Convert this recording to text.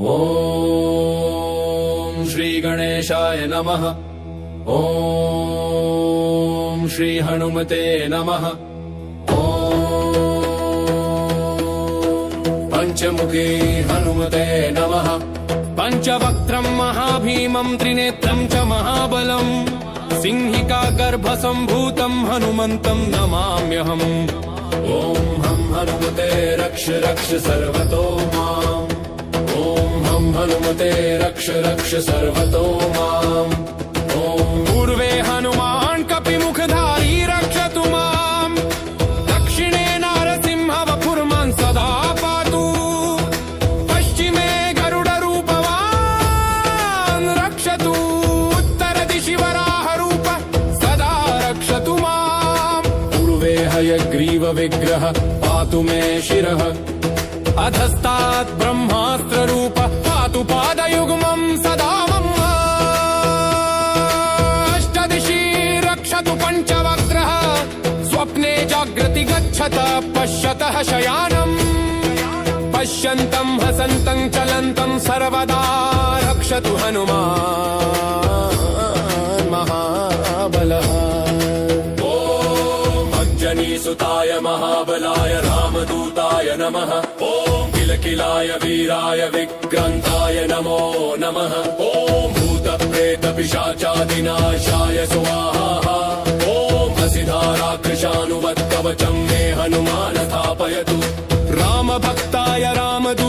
ॐ श्री गणेशाय नमः। ॐ श्री हनुमते नमः। ॐ पंचमुखी हनुमते नमः। पंचवक्त्रं महाभीमं त्रिनेत्रं च महाबलं सिंहिका गर्भसम्भूतं हनुमन्तं नमाम्यहम्। ॐ हं हनुमते रक्ष रक्ष सर्वतो माम्। ॐ हं हनुमते रक्ष रक्ष सर्वतो माम्। ॐ पूर्वे हनुमान् कपिमुखधारी रक्षतु माम्। दक्षिणे नारसिंहवपुर्मान् सदा पातु। पश्चिमे गरुडरूपवान् रक्षतु। उत्तरदिशि वराहरूप सदा रक्षतु माम्। पूर्वे हयग्रीवविग्रह पातु मे शिरः। अधस्तात् ब्रह्मास्त्ररूप पातु पादयुग्मं सदा मम। अष्टदिशि रक्षतु पञ्चवक्त्रः। स्वप्ने जागृति गच्छत पश्यतः शयानम्। पश्यन्तं हसन्तं चलन्तं सर्वदा रक्षतु हनुमान् महाबलः। अंजनीसुताय महाबलाय रामदूताय नमः। ॐ किलकिलाय वीराय विक्रान्ताय नमो नमः। ॐ भूतप्रेतपिशाचादिनाशाय स्वाहा। ॐ असिधाराकृशानुवत्कवचं मे हनुमान् स्थापयतु। रामभक्ताय रामदूताय